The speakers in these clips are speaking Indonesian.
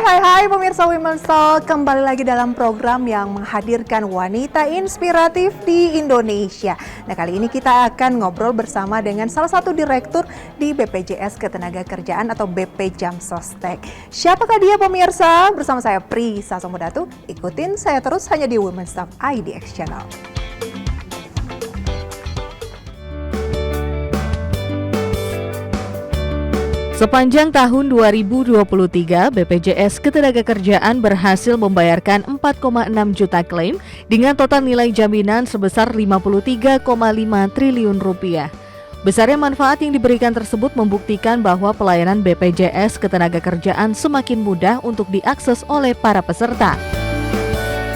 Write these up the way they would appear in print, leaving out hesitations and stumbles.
Hai pemirsa Women's Talk, kembali lagi dalam program yang menghadirkan wanita inspiratif di Indonesia. Nah, kali ini kita akan ngobrol bersama dengan salah satu direktur di BPJS Ketenagakerjaan atau BP Jam Sostek. Siapakah dia pemirsa? Bersama saya Pri Sasomodatu. Ikutin saya terus hanya di Women's Talk IDX Channel. Sepanjang tahun 2023, BPJS Ketenagakerjaan berhasil membayarkan 4,6 juta klaim dengan total nilai jaminan sebesar 53,5 triliun rupiah. Besarnya manfaat yang diberikan tersebut membuktikan bahwa pelayanan BPJS Ketenagakerjaan semakin mudah untuk diakses oleh para peserta.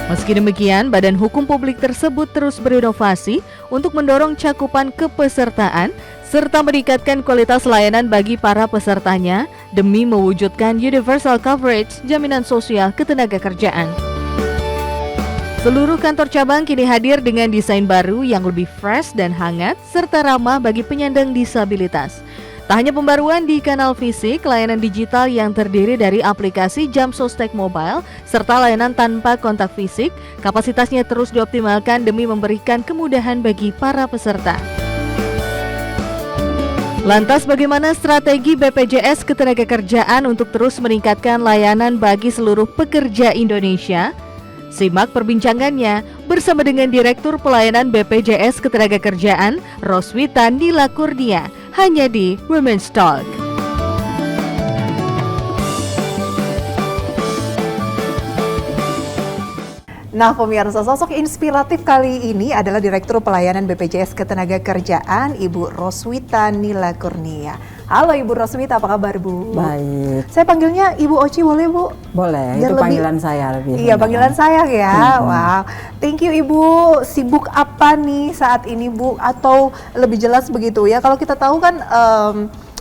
Meski demikian, Badan Hukum Publik tersebut terus berinovasi untuk mendorong cakupan kepesertaan serta meningkatkan kualitas layanan bagi para pesertanya demi mewujudkan universal coverage jaminan sosial ketenagakerjaan. Seluruh kantor cabang kini hadir dengan desain baru yang lebih fresh dan hangat serta ramah bagi penyandang disabilitas. Tak hanya pembaruan di kanal fisik, layanan digital yang terdiri dari aplikasi Jam Sostek Mobile serta layanan tanpa kontak fisik, kapasitasnya terus dioptimalkan demi memberikan kemudahan bagi para peserta. Lantas bagaimana strategi BPJS Ketenagakerjaan untuk terus meningkatkan layanan bagi seluruh pekerja Indonesia? Simak perbincangannya bersama dengan Direktur Pelayanan BPJS Ketenagakerjaan, Roswita Nila Kurnia, hanya di Women's Talk. Nah pemirsa, sosok inspiratif kali ini adalah Direktur Pelayanan BPJS Ketenagakerjaan, Ibu Roswita Nila Kurnia. Halo Ibu Roswita, apa kabar Bu? Baik. Saya panggilnya Ibu Oci boleh Bu? Boleh, biar itu panggilan saya lebih. Iya, panggilan saya ya. Wow, thank you Ibu. Sibuk apa nih saat ini Bu? Atau lebih jelas begitu ya, kalau kita tahu kan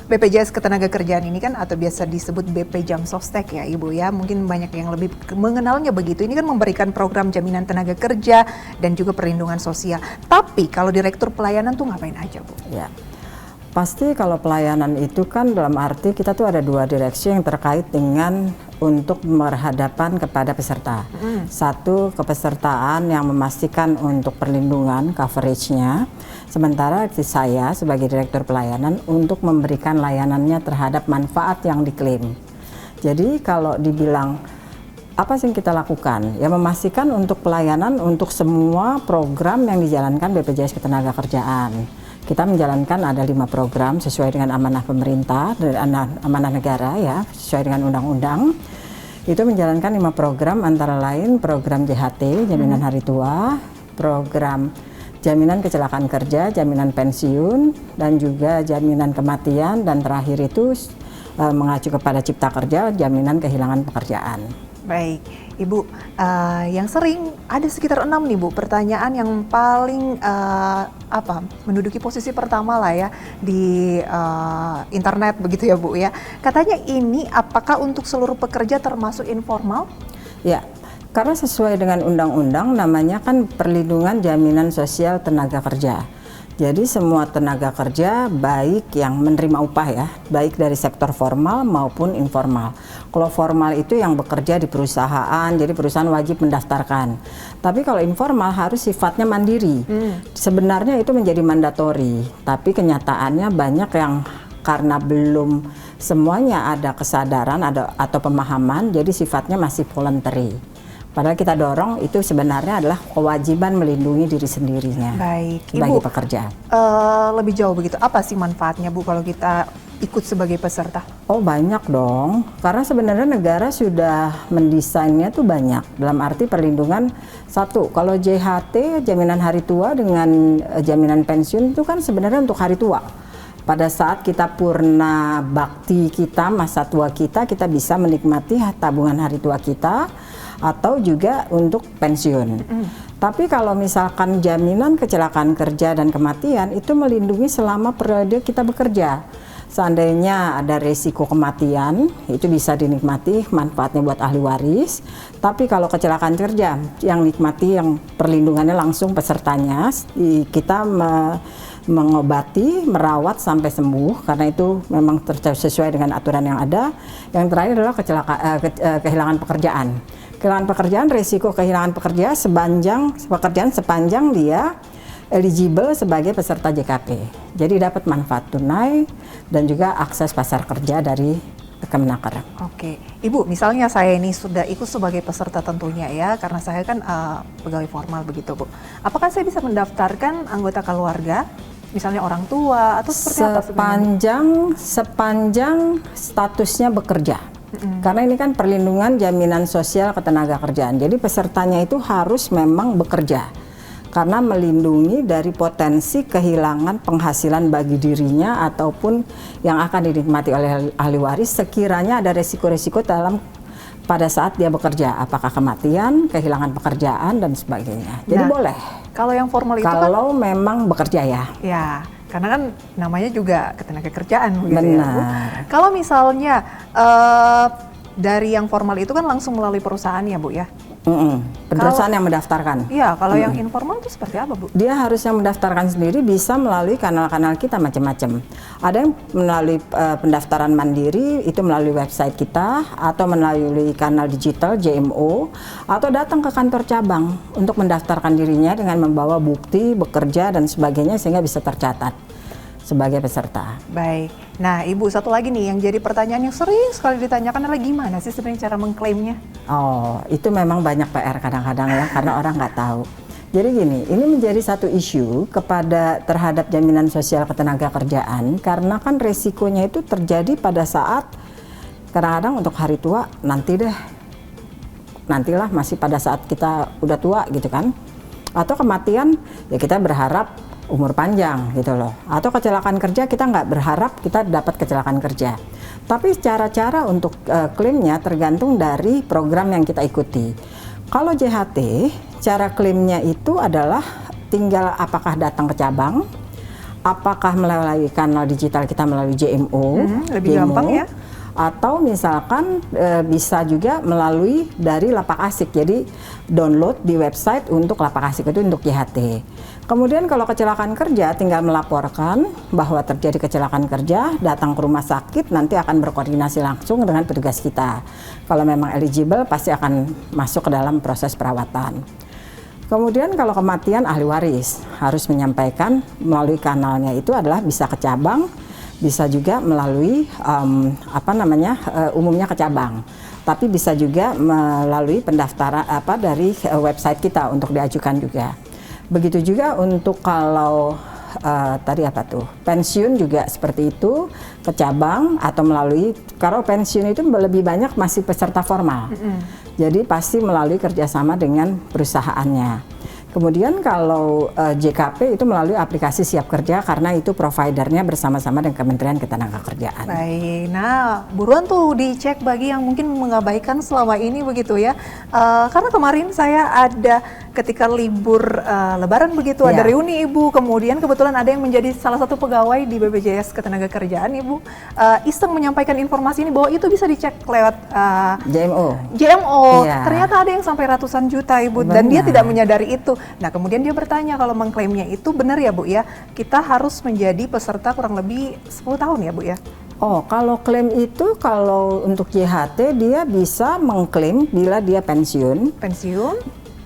BPJS Ketenagakerjaan ini kan atau biasa disebut BP Jam Sostek ya Ibu ya, mungkin banyak yang lebih mengenalnya begitu. Ini kan memberikan program jaminan tenaga kerja dan juga perlindungan sosial. Tapi kalau Direktur Pelayanan tuh ngapain aja Bu? Ya, pasti kalau pelayanan itu kan dalam arti kita tuh ada dua direksi yang terkait dengan untuk berhadapan kepada peserta. Satu, kepesertaan yang memastikan untuk perlindungan coverage-nya. Sementara saya sebagai Direktur Pelayanan untuk memberikan layanannya terhadap manfaat yang diklaim. Jadi kalau dibilang apa sih yang kita lakukan? Ya memastikan untuk pelayanan untuk semua program yang dijalankan BPJS Ketenagakerjaan. Kita menjalankan ada 5 program sesuai dengan amanah pemerintah dan amanah negara ya, sesuai dengan undang-undang. Itu menjalankan 5 program antara lain program JHT, jaminan hari tua, program jaminan kecelakaan kerja, jaminan pensiun, dan juga jaminan kematian, dan terakhir itu mengacu kepada Cipta Kerja, jaminan kehilangan pekerjaan. Baik, Ibu, yang sering ada sekitar 6 nih Bu, pertanyaan yang paling menduduki posisi pertama lah ya di internet begitu ya Bu ya. Katanya ini apakah untuk seluruh pekerja termasuk informal? Ya. Karena sesuai dengan undang-undang namanya kan perlindungan jaminan sosial tenaga kerja. Jadi semua tenaga kerja baik yang menerima upah ya, baik dari sektor formal maupun informal. Kalau formal itu yang bekerja di perusahaan, jadi perusahaan wajib mendaftarkan. Tapi kalau informal harus sifatnya mandiri. Sebenarnya itu menjadi mandatori, tapi kenyataannya banyak yang karena belum semuanya ada kesadaran atau pemahaman, jadi sifatnya masih voluntary. Padahal kita dorong itu sebenarnya adalah kewajiban melindungi diri sendirinya. Baik, sebagai Ibu, pekerja. Lebih jauh begitu, apa sih manfaatnya Bu kalau kita ikut sebagai peserta? Oh banyak dong, karena sebenarnya negara sudah mendesainnya tuh banyak. Dalam arti perlindungan, satu, kalau JHT, jaminan hari tua dengan jaminan pensiun itu kan sebenarnya untuk hari tua. Pada saat kita purna bakti kita, masa tua kita bisa menikmati tabungan hari tua kita, atau juga untuk pensiun. Tapi kalau misalkan jaminan kecelakaan kerja dan kematian itu melindungi selama periode kita bekerja. seandainya ada resiko kematian, itu bisa dinikmati manfaatnya buat ahli waris. Tapi kalau kecelakaan kerja, yang nikmati yang perlindungannya langsung pesertanya, kita mengobati, merawat sampai sembuh, karena itu memang sesuai dengan aturan yang ada. Yang terakhir adalah kehilangan pekerjaan. Kehilangan pekerjaan, resiko kehilangan pekerjaan sepanjang dia eligible sebagai peserta JKP. Jadi dapat manfaat tunai dan juga akses pasar kerja dari Kemenaker. Oke, Ibu, misalnya saya ini sudah ikut sebagai peserta tentunya ya, karena saya kan pegawai formal begitu, Bu. Apakah saya bisa mendaftarkan anggota keluarga, misalnya orang tua atau seperti apa sebenarnya? Sepanjang statusnya bekerja. Karena ini kan perlindungan jaminan sosial ketenagakerjaan. Jadi pesertanya itu harus memang bekerja. Karena melindungi dari potensi kehilangan penghasilan bagi dirinya ataupun yang akan dinikmati oleh ahli waris sekiranya ada resiko-resiko pada saat dia bekerja, apakah kematian, kehilangan pekerjaan dan sebagainya. Jadi boleh. Kalau yang formal itu kalau memang bekerja ya. Ya, karena kan namanya juga ketenagakerjaan begitu. Benar. Ya, Bu. Kalau misalnya dari yang formal itu kan langsung melalui perusahaan ya, Bu ya? Perusahaan yang mendaftarkan. Iya, kalau yang informal itu seperti apa, Bu? Dia harus yang mendaftarkan sendiri, bisa melalui kanal-kanal kita macam-macam. Ada yang melalui pendaftaran mandiri, itu melalui website kita, atau melalui kanal digital JMO, atau datang ke kantor cabang untuk mendaftarkan dirinya dengan membawa bukti, bekerja dan sebagainya sehingga bisa tercatat sebagai peserta. Baik. Nah, Ibu, satu lagi nih yang jadi pertanyaan yang sering sekali ditanyakan adalah gimana sih sebenarnya cara mengklaimnya? Oh, itu memang banyak PR kadang-kadang ya, karena orang nggak tahu. Jadi gini, ini menjadi satu isu terhadap jaminan sosial ketenagakerjaan, karena kan resikonya itu terjadi pada saat kadang-kadang untuk hari tua nantilah masih pada saat kita udah tua gitu kan, atau kematian ya kita berharap umur panjang gitu loh, atau kecelakaan kerja kita nggak berharap kita dapat kecelakaan kerja. Tapi cara-cara untuk klaimnya tergantung dari program yang kita ikuti. Kalau JHT, cara klaimnya itu adalah tinggal apakah datang ke cabang, apakah melalui kanal digital kita melalui JMO, lebih gampang ya. Atau misalkan bisa juga melalui dari Lapak Asik, jadi download di website untuk Lapak Asik itu untuk JHT. Kemudian kalau kecelakaan kerja tinggal melaporkan bahwa terjadi kecelakaan kerja, datang ke rumah sakit, nanti akan berkoordinasi langsung dengan petugas kita. Kalau memang eligible pasti akan masuk ke dalam proses perawatan. Kemudian kalau kematian, ahli waris harus menyampaikan melalui kanalnya, itu adalah bisa ke cabang, bisa juga melalui umumnya ke cabang, tapi bisa juga melalui pendaftaran dari website kita untuk diajukan juga. Begitu juga untuk kalau pensiun juga seperti itu, ke cabang atau melalui, kalau pensiun itu lebih banyak masih peserta formal, jadi pasti melalui kerjasama dengan perusahaannya. Kemudian kalau JKP itu melalui aplikasi Siap Kerja, karena itu providernya bersama-sama dengan Kementerian Ketenagakerjaan. Baik, nah buruan tuh dicek bagi yang mungkin mengabaikan selama ini begitu ya. Karena kemarin saya ada ketika libur Lebaran begitu, ada reuni Ibu, kemudian kebetulan ada yang menjadi salah satu pegawai di BPJS Ketenagakerjaan Ibu, iseng menyampaikan informasi ini bahwa itu bisa dicek lewat JMO. Ternyata ada yang sampai ratusan juta Ibu. Benar. Dan dia tidak menyadari itu. Nah kemudian dia bertanya kalau mengklaimnya itu benar ya Bu ya, kita harus menjadi peserta kurang lebih 10 tahun ya Bu ya? Oh, kalau klaim itu, kalau untuk JHT dia bisa mengklaim bila dia pensiun. Pensiun?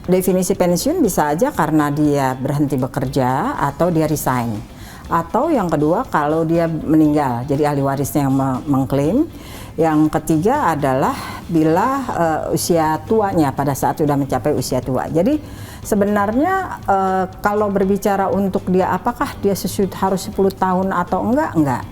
Definisi pensiun bisa aja karena dia berhenti bekerja atau dia resign. Atau yang kedua kalau dia meninggal, jadi ahli warisnya yang mengklaim. Yang ketiga adalah bila usia tuanya, pada saat sudah mencapai usia tua. Jadi sebenarnya kalau berbicara untuk dia apakah dia harus 10 tahun atau enggak.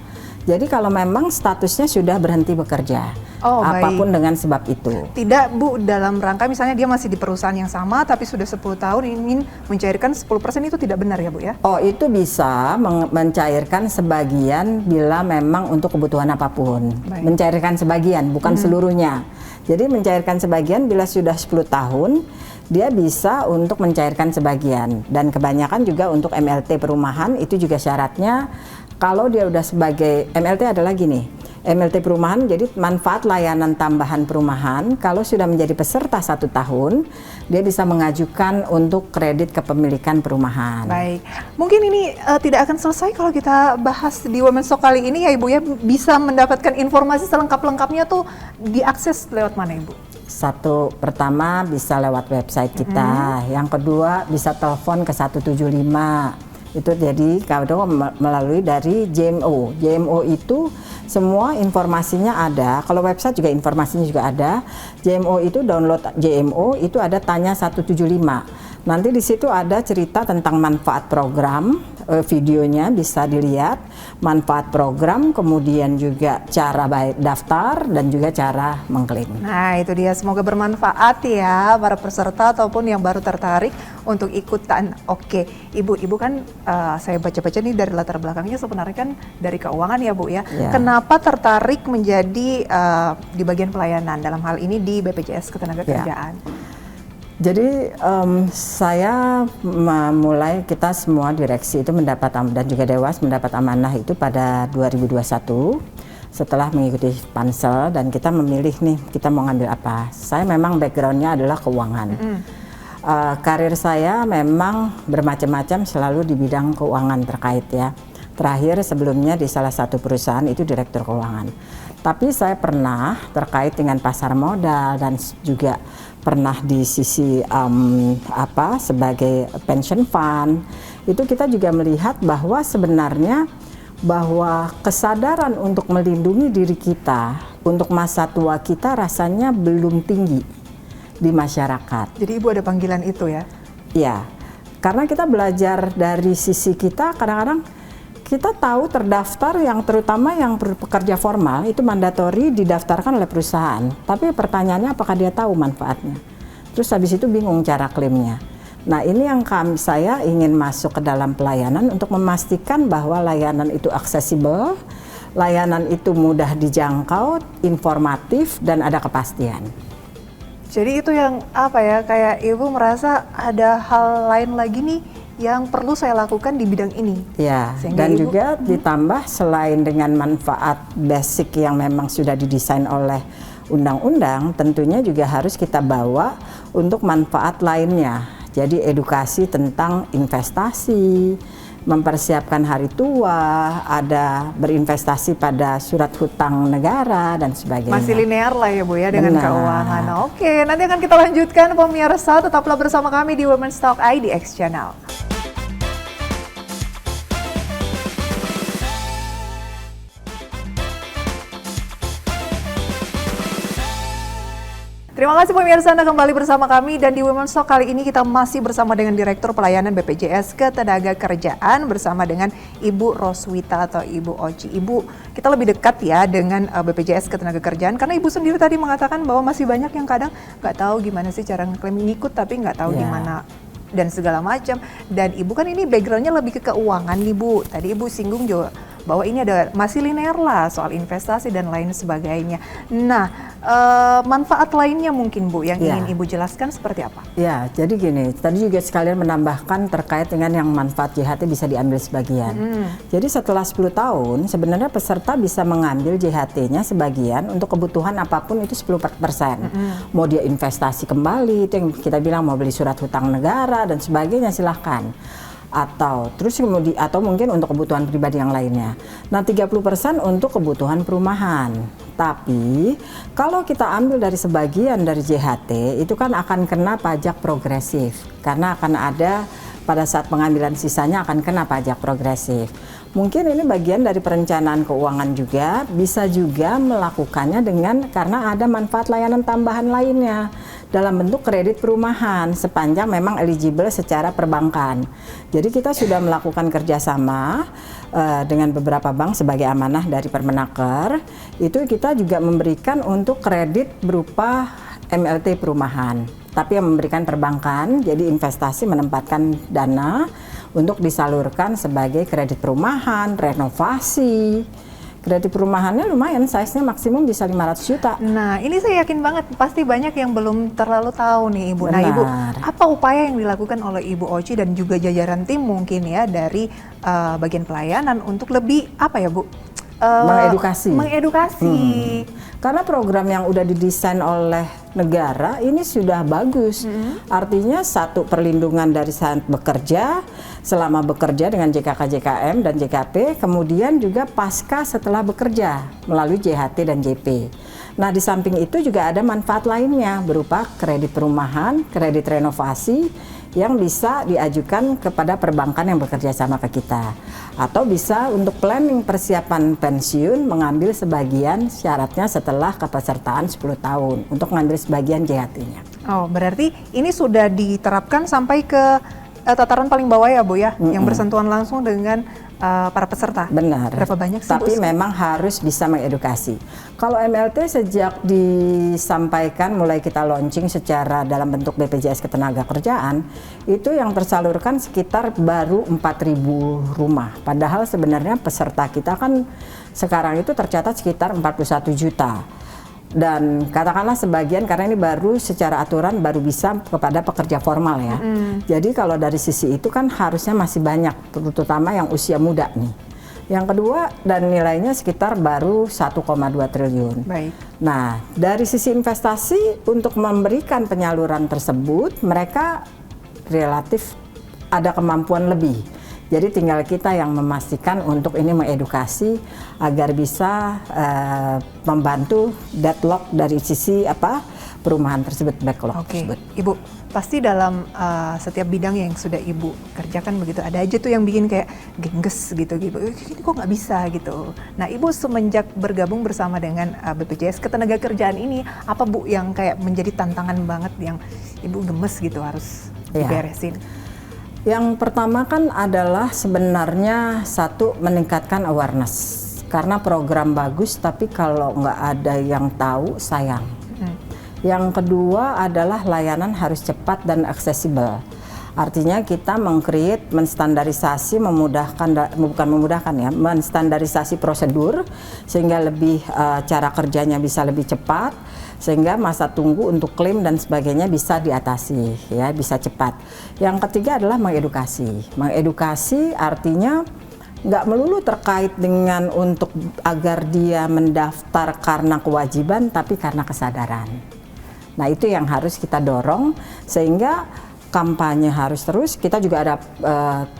Jadi kalau memang statusnya sudah berhenti bekerja, apapun dengan sebab itu. Tidak Bu, dalam rangka misalnya dia masih di perusahaan yang sama tapi sudah 10 tahun ingin mencairkan 10%, itu tidak benar ya Bu ya? Oh, itu bisa mencairkan sebagian bila memang untuk kebutuhan apapun. Baik. Mencairkan sebagian, bukan seluruhnya. Jadi mencairkan sebagian bila sudah 10 tahun, dia bisa untuk mencairkan sebagian. Dan kebanyakan juga untuk MLT perumahan itu juga syaratnya Kalau dia udah sebagai MLT adalah gini, MLT perumahan jadi manfaat layanan tambahan perumahan. Kalau sudah menjadi peserta 1 tahun, dia bisa mengajukan untuk kredit kepemilikan perumahan. Baik, mungkin ini tidak akan selesai kalau kita bahas di Women's Talk kali ini ya Ibu ya. Bisa mendapatkan informasi selengkap-lengkapnya tuh diakses lewat mana Ibu? Satu, pertama bisa lewat website kita. Yang kedua bisa telepon ke 175. Itu jadi kalau melalui dari JMO. JMO itu semua informasinya ada. Kalau website juga informasinya juga ada. JMO itu download JMO itu ada tanya 175. Nanti di situ ada cerita tentang manfaat program, videonya bisa dilihat, manfaat program, kemudian juga cara daftar dan juga cara mengklaim. Nah itu dia, semoga bermanfaat ya para peserta ataupun yang baru tertarik untuk ikutan. Oke, Ibu kan saya baca-baca nih dari latar belakangnya sebenarnya kan dari keuangan ya Bu ya. Ya. Kenapa tertarik menjadi di bagian pelayanan dalam hal ini di BPJS Ketenagakerjaan? Jadi saya memulai, kita semua direksi itu mendapat dan juga Dewas mendapat amanah itu pada 2021 setelah mengikuti pansel dan kita memilih nih kita mau ngambil apa. Saya memang backgroundnya adalah keuangan. Karir saya memang bermacam-macam selalu di bidang keuangan terkait ya. Terakhir sebelumnya di salah satu perusahaan itu direktur keuangan. Tapi saya pernah terkait dengan pasar modal dan juga pernah di sisi sebagai pension fund. Itu kita juga melihat bahwa sebenarnya bahwa kesadaran untuk melindungi diri kita untuk masa tua kita rasanya belum tinggi di masyarakat. Jadi Ibu ada panggilan itu ya? Iya, karena kita belajar dari sisi kita, kadang-kadang kita tahu terdaftar yang terutama yang pekerja formal itu mandatori didaftarkan oleh perusahaan. Tapi pertanyaannya apakah dia tahu manfaatnya? Terus habis itu bingung cara klaimnya. Nah ini yang saya ingin masuk ke dalam pelayanan untuk memastikan bahwa layanan itu aksesibel, layanan itu mudah dijangkau, informatif dan ada kepastian. Jadi itu yang kayak Ibu merasa ada hal lain lagi nih yang perlu saya lakukan di bidang ini. Ya, sehingga dan Ibu, juga ditambah selain dengan manfaat basic yang memang sudah didesain oleh undang-undang, tentunya juga harus kita bawa untuk manfaat lainnya. Jadi edukasi tentang investasi, mempersiapkan hari tua, ada berinvestasi pada surat hutang negara dan sebagainya. masih linear lah ya Bu ya dengan Benar. keuangan. Oke, nanti akan kita lanjutkan pemirsa, tetaplah bersama kami di Women's Talk IDX Channel. Terima kasih pemirsa, Anda kembali bersama kami dan di Women's Talk kali ini kita masih bersama dengan Direktur Pelayanan BPJS Ketenagakerjaan bersama dengan Ibu Roswita atau Ibu Oci. Ibu, kita lebih dekat ya dengan BPJS Ketenagakerjaan karena Ibu sendiri tadi mengatakan bahwa masih banyak yang kadang nggak tahu gimana sih cara ngeklaim, ngikut tapi nggak tahu gimana dan segala macam. Dan Ibu kan ini backgroundnya lebih ke keuangan nih Bu. Tadi Ibu singgung juga bahwa ini ada masih linear lah soal investasi dan lain sebagainya. Nah, manfaat lainnya mungkin Bu yang ingin Ibu jelaskan seperti apa? Ya, jadi gini, tadi juga sekalian menambahkan terkait dengan yang manfaat JHT bisa diambil sebagian. Jadi setelah 10 tahun, sebenarnya peserta bisa mengambil JHT-nya sebagian untuk kebutuhan apapun itu 10%. Mau dia investasi kembali, itu yang kita bilang mau beli surat hutang negara dan sebagainya, silahkan. Atau mungkin untuk kebutuhan pribadi yang lainnya. Nah, 30% untuk kebutuhan perumahan. Tapi kalau kita ambil dari sebagian dari JHT itu kan akan kena pajak progresif karena akan ada pada saat pengambilan sisanya akan kena pajak progresif. Mungkin ini bagian dari perencanaan keuangan juga, bisa juga melakukannya karena ada manfaat layanan tambahan lainnya dalam bentuk kredit perumahan sepanjang memang eligible secara perbankan. Jadi kita sudah melakukan kerjasama dengan beberapa bank sebagai amanah dari Permenaker, itu kita juga memberikan untuk kredit berupa MLT perumahan, tapi yang memberikan perbankan, jadi investasi menempatkan dana untuk disalurkan sebagai kredit perumahan, renovasi, Kredit perumahannya lumayan, size-nya maksimum bisa 500 juta. Nah, ini saya yakin banget pasti banyak yang belum terlalu tahu nih Ibu. Nah, Ibu, Benar. apa upaya yang dilakukan oleh Ibu Oci dan juga jajaran tim mungkin ya dari bagian pelayanan untuk lebih apa ya Bu? Mengedukasi. Mengedukasi. Karena program yang udah didesain oleh negara ini sudah bagus. Artinya satu, perlindungan dari saat bekerja, selama bekerja dengan JKK, JKM dan JKP, kemudian juga pasca setelah bekerja melalui JHT dan JP. Nah, di samping itu juga ada manfaat lainnya berupa kredit perumahan, kredit renovasi yang bisa diajukan kepada perbankan yang bekerja sama ke kita, atau bisa untuk planning persiapan pensiun mengambil sebagian syaratnya setelah kepesertaan 10 tahun untuk mengambil sebagian JHT-nya. Oh, berarti ini sudah diterapkan sampai ke tataran paling bawah ya Bu ya, yang bersentuhan langsung dengan para peserta. Benar. Berapa banyak sih Tapi Bu? memang harus bisa mengedukasi. Kalau MLT sejak disampaikan, mulai kita launching secara dalam bentuk BPJS Ketenagakerjaan, itu yang tersalurkan sekitar baru 4.000 rumah. Padahal sebenarnya peserta kita kan sekarang itu tercatat sekitar 41 juta. Dan katakanlah sebagian, karena ini baru secara aturan baru bisa kepada pekerja formal ya. Jadi kalau dari sisi itu kan harusnya masih banyak, terutama yang usia muda nih. Yang kedua, dan nilainya sekitar baru 1,2 triliun. Baik. Nah, dari sisi investasi untuk memberikan penyaluran tersebut, mereka relatif ada kemampuan lebih. Jadi tinggal kita yang memastikan untuk ini mengedukasi agar bisa membantu deadlock dari sisi perumahan tersebut, backlog Oke, tersebut. Ibu, pasti dalam setiap bidang yang sudah Ibu kerjakan begitu, ada aja tuh yang bikin kayak gengges gitu, ini kok nggak bisa gitu. Nah, Ibu semenjak bergabung bersama dengan BPJS Ketenagakerjaan ini, apa Bu yang kayak menjadi tantangan banget yang Ibu gemes gitu harus Iya. diberesin? Yang pertama kan adalah sebenarnya satu, meningkatkan awareness. Karena program bagus tapi kalau nggak ada yang tahu sayang. Yang kedua adalah layanan harus cepat dan aksesibel. Artinya kita menstandarisasi, menstandarisasi prosedur sehingga lebih cara kerjanya bisa lebih cepat, sehingga masa tunggu untuk klaim dan sebagainya bisa diatasi, ya, bisa cepat. Yang ketiga adalah mengedukasi. Mengedukasi artinya nggak melulu terkait dengan untuk agar dia mendaftar karena kewajiban, tapi karena kesadaran. Nah, itu yang harus kita dorong sehingga kampanye harus terus. Kita juga ada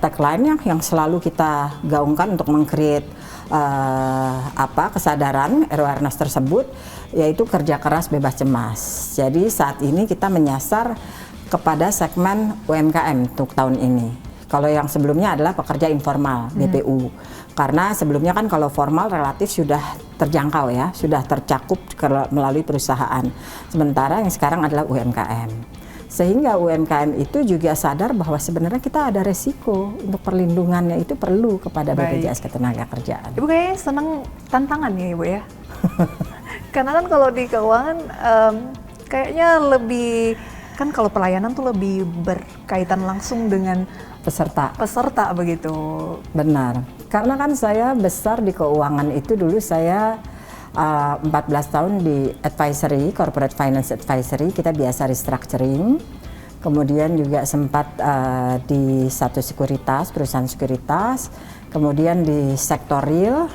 tagline yang selalu kita gaungkan untuk meng-create kesadaran awareness tersebut, yaitu kerja keras bebas cemas. Jadi saat ini kita menyasar kepada segmen UMKM untuk tahun ini. Kalau yang sebelumnya adalah pekerja informal, BPU. Karena sebelumnya kan kalau formal relatif sudah terjangkau ya, sudah tercakup melalui perusahaan. Sementara yang sekarang adalah UMKM. Sehingga UMKM itu juga sadar bahwa sebenarnya kita ada resiko untuk perlindungannya itu perlu kepada BPJS Ketenagakerjaan. Ibu kayaknya seneng tantangan ya Ibu ya? Karena kan kalau di keuangan kayaknya lebih, kan kalau pelayanan tuh lebih berkaitan langsung dengan peserta begitu. Benar, karena kan saya besar di keuangan itu dulu saya 14 tahun di advisory, corporate finance advisory, kita biasa restructuring. Kemudian juga sempat di satu sekuritas, perusahaan sekuritas, kemudian di sektor real,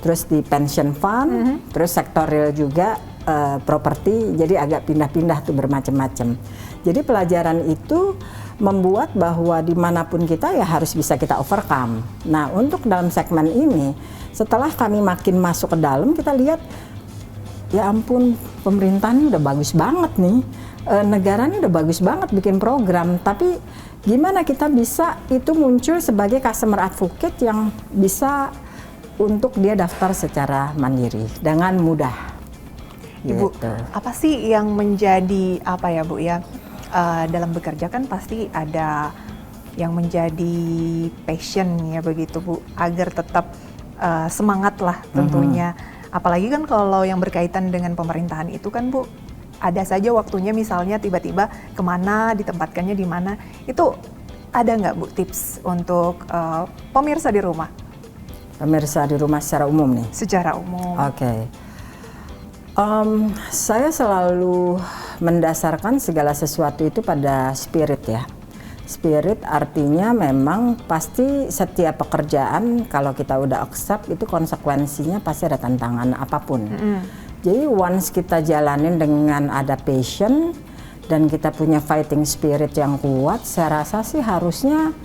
terus di pension fund, terus sektor real juga properti, jadi agak pindah-pindah tuh bermacam-macam. Jadi pelajaran itu membuat bahwa dimanapun kita ya harus bisa kita overcome. Nah, untuk dalam segmen ini, setelah kami makin masuk ke dalam, kita lihat ya ampun, pemerintahan udah bagus banget nih, negara ini udah bagus banget bikin program, tapi gimana kita bisa itu muncul sebagai customer advocate yang bisa untuk dia daftar secara mandiri dengan mudah. Ibu, Gitu. apa sih yang menjadi apa ya Bu ya, dalam bekerja kan pasti ada yang menjadi passion ya begitu Bu, agar tetap semangat lah tentunya. Apalagi kan kalau yang berkaitan dengan pemerintahan itu kan Bu, ada saja waktunya misalnya tiba-tiba kemana, ditempatkannya di mana. Itu ada nggak Bu tips untuk pemirsa di rumah? pemirsa di rumah secara umum nih. Secara umum. Oke. Saya selalu mendasarkan segala sesuatu itu pada spirit ya. Spirit artinya memang pasti setiap pekerjaan kalau kita udah accept itu konsekuensinya pasti ada tantangan apapun. Jadi once kita jalanin dengan ada passion dan kita punya fighting spirit yang kuat, saya rasa sih harusnya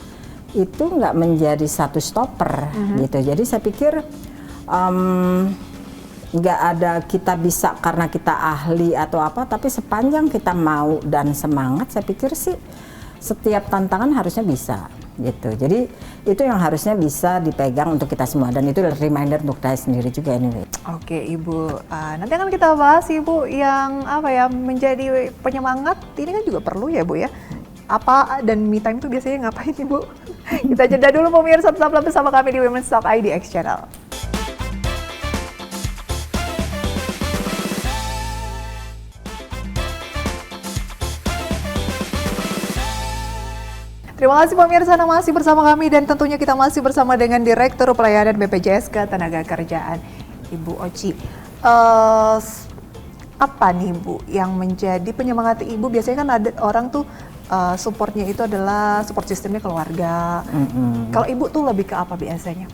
itu nggak menjadi satu stopper gitu. Jadi saya pikir nggak ada kita bisa karena kita ahli atau apa, tapi sepanjang kita mau dan semangat, saya pikir sih setiap tantangan harusnya bisa gitu. Jadi itu yang harusnya bisa dipegang untuk kita semua, dan itu reminder untuk saya sendiri juga anyway. Oke Ibu, nanti akan kita bahas Ibu yang apa ya menjadi penyemangat ini kan juga perlu ya Bu ya. Apa dan me time itu biasanya ngapain Ibu? Kita jeda dulu pemirsa, tetaplah bersama kami di Women's Talk IDX Channel. Terima kasih pemirsa, masih bersama kami dan tentunya kita masih bersama dengan Direktur Pelayanan BPJS Ketenagakerjaan, Ibu Oci. Apa nih Bu yang menjadi penyemangat Ibu? Biasanya kan ada orang tuh supportnya itu adalah support sistemnya keluarga. Kalau Ibu tuh lebih ke apa biasanya?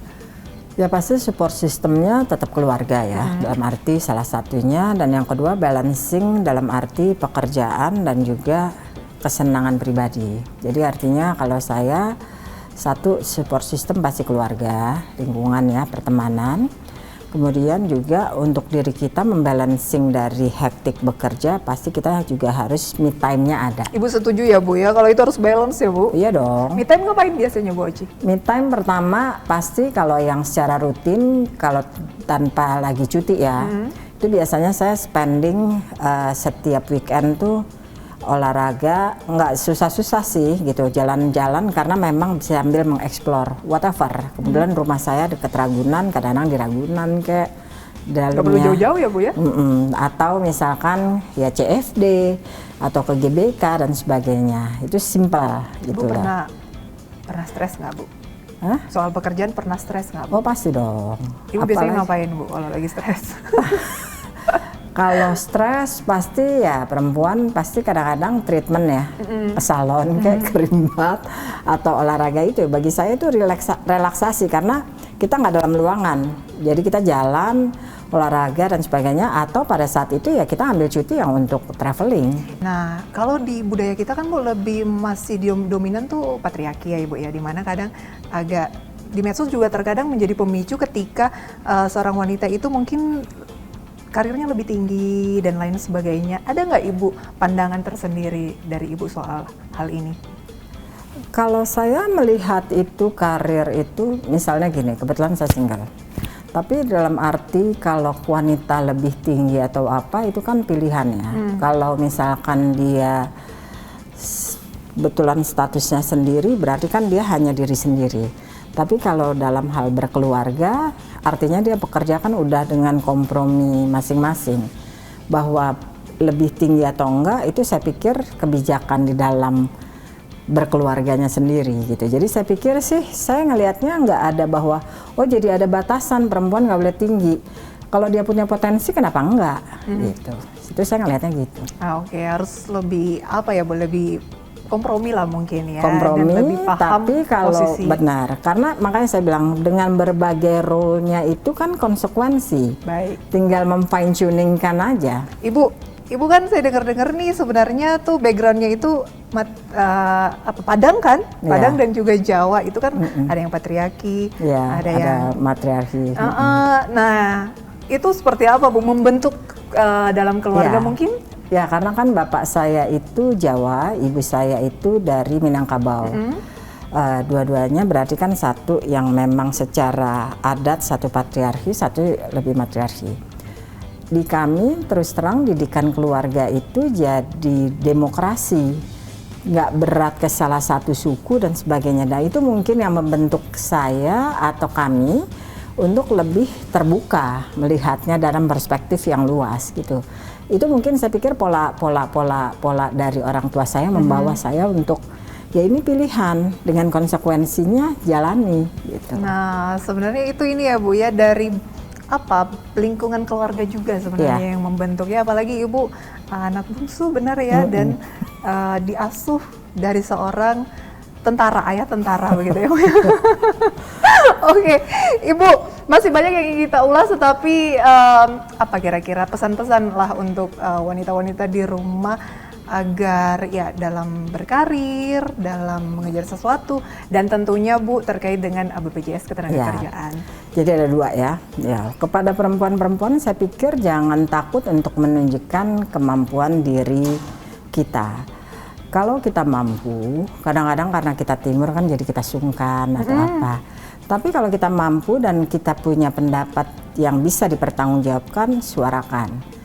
Ya pasti support sistemnya tetap keluarga ya, dalam arti salah satunya, dan yang kedua balancing dalam arti pekerjaan dan juga kesenangan pribadi. Jadi artinya kalau saya satu support system pasti keluarga, lingkungan ya, pertemanan. Kemudian juga untuk diri kita membalancing dari hektik bekerja, pasti kita juga harus me time-nya ada. Ibu setuju ya Bu ya, kalau itu harus balance ya Bu? Iya dong. Me time ngapain biasanya Bu Oci? Me time pertama pasti kalau yang secara rutin, kalau tanpa lagi cuti ya, itu biasanya saya spending setiap weekend tuh olahraga, nggak susah-susah sih gitu, jalan-jalan karena memang bisa sambil mengeksplor whatever. Kebetulan rumah saya deket Ragunan, kadang-kadang di Ragunan kayak dalamnya. Nggak perlu jauh-jauh ya Bu ya? Atau misalkan ya CFD atau ke GBK dan sebagainya, itu simple gitu Bu lah. pernah stres nggak Bu? Hah? Soal pekerjaan pernah stres nggak Bu? Oh pasti dong. Ibu biasanya ngapain Bu kalau lagi stres? Kalau stres pasti ya perempuan pasti kadang-kadang treatment ya, ke salon kayak krimbat atau olahraga. Itu bagi saya itu relaksasi karena kita nggak dalam ruangan, jadi kita jalan, olahraga dan sebagainya, atau pada saat itu ya kita ambil cuti yang untuk traveling. Nah kalau di budaya kita kan Bu lebih masih dominan tuh patriarki ya Ibu ya, dimana kadang agak di medsos juga terkadang menjadi pemicu ketika seorang wanita itu mungkin karirnya lebih tinggi dan lain sebagainya. Ada nggak Ibu pandangan tersendiri dari Ibu soal hal ini? Kalau saya melihat itu karir itu misalnya gini, kebetulan saya single. Tapi dalam arti kalau wanita lebih tinggi atau apa itu kan pilihannya. Kalau misalkan dia kebetulan statusnya sendiri berarti kan dia hanya diri sendiri. Tapi kalau dalam hal berkeluarga, artinya dia bekerja kan udah dengan kompromi masing-masing. Bahwa lebih tinggi atau enggak, itu saya pikir kebijakan di dalam berkeluarganya sendiri gitu. Jadi saya pikir sih, saya ngelihatnya nggak ada bahwa, oh jadi ada batasan perempuan nggak boleh tinggi. Kalau dia punya potensi, kenapa enggak? Gitu. Itu saya ngelihatnya gitu. Oke, harus lebih apa ya, lebih kompromi lah mungkin ya, kompromi, dan lebih paham tapi kalau posisi. Benar, karena makanya saya bilang dengan berbagai role-nya itu kan konsekuensi. Baik. Tinggal memfine tuningkan aja. Ibu kan saya dengar-dengar nih sebenarnya tuh backgroundnya itu Padang kan, Padang dan juga Jawa itu kan ada yang patriarki, Ya, ada yang matriarki. Nah itu seperti apa Bu membentuk dalam keluarga Ya. mungkin? Ya karena kan bapak saya itu Jawa, ibu saya itu dari Minangkabau. Dua-duanya berarti kan satu yang memang secara adat satu patriarki, satu lebih matriarki. Di kami terus terang didikan keluarga itu jadi demokrasi, nggak berat ke salah satu suku dan sebagainya. Nah itu mungkin yang membentuk saya atau kami untuk lebih terbuka melihatnya dalam perspektif yang luas gitu. Itu mungkin saya pikir pola dari orang tua saya membawa saya untuk ya ini pilihan, dengan konsekuensinya jalani gitu. Nah, sebenarnya itu ini ya Bu ya, dari lingkungan keluarga juga sebenarnya yang membentuk ya, apalagi Ibu anak bungsu benar ya, dan diasuh dari seorang tentara, ayah tentara begitu ya. Oke, Ibu, masih banyak yang ingin kita ulas, tetapi apa kira-kira pesan-pesan lah untuk wanita-wanita di rumah agar ya dalam berkarir, dalam mengejar sesuatu, dan tentunya Bu terkait dengan BPJS Ketenagakerjaan. Jadi ada dua ya. Kepada perempuan-perempuan saya pikir jangan takut untuk menunjukkan kemampuan diri kita. Kalau kita mampu, kadang-kadang karena kita timur kan jadi kita sungkan atau apa. Tapi kalau kita mampu dan kita punya pendapat yang bisa dipertanggungjawabkan, suarakan.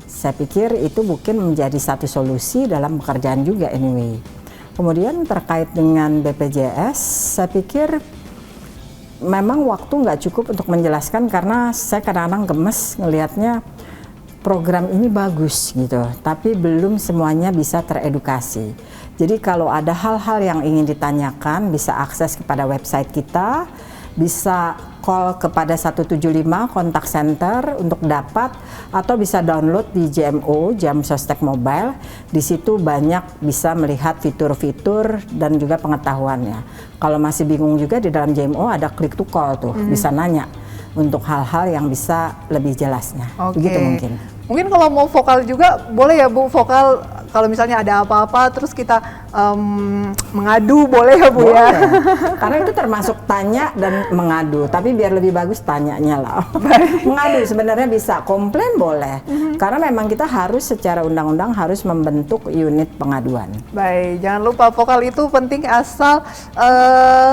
Saya pikir itu mungkin menjadi satu solusi dalam pekerjaan juga anyway. Kemudian terkait dengan BPJS, saya pikir memang waktu nggak cukup untuk menjelaskan karena saya kadang-kadang gemes ngelihatnya program ini bagus gitu, tapi belum semuanya bisa teredukasi. Jadi kalau ada hal-hal yang ingin ditanyakan bisa akses kepada website kita, bisa call kepada 175 kontak center untuk dapat, atau bisa download di JMO, Jam Sostek Mobile. Di situ banyak bisa melihat fitur-fitur dan juga pengetahuannya. Kalau masih bingung juga di dalam JMO ada click to call tuh, bisa nanya untuk hal-hal yang bisa lebih jelasnya. Begitu mungkin. Mungkin kalau mau vokal juga boleh ya Bu, vokal kalau misalnya ada apa-apa terus kita mengadu boleh ya Bu ya? Karena itu termasuk tanya dan mengadu, tapi biar lebih bagus tanyanya lah. Mengadu sebenarnya bisa, komplain boleh. Karena memang kita harus secara undang-undang harus membentuk unit pengaduan. Baik, jangan lupa vokal itu penting asal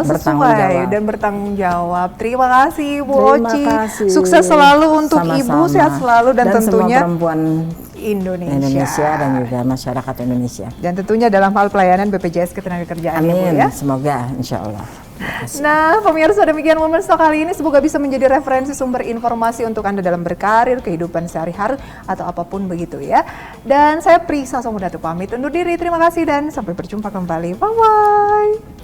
sesuai dan bertanggung jawab. Terima kasih Bu Oci. Sukses selalu untuk Ibu, sehat selalu dan tentunya semua perempuan Indonesia dan juga masyarakat Indonesia. Dan tentunya dalam hal pelayanan BPJS Ketenagakerjaan. Amin, ya, Bu, ya? semoga insya Allah. Nah, pemirsa, demikian Women Talk kali ini, semoga bisa menjadi referensi sumber informasi untuk Anda dalam berkarir, kehidupan sehari-hari, atau apapun begitu ya. Dan saya Prisa Somodatu pamit undur diri, terima kasih dan sampai berjumpa kembali. Bye-bye.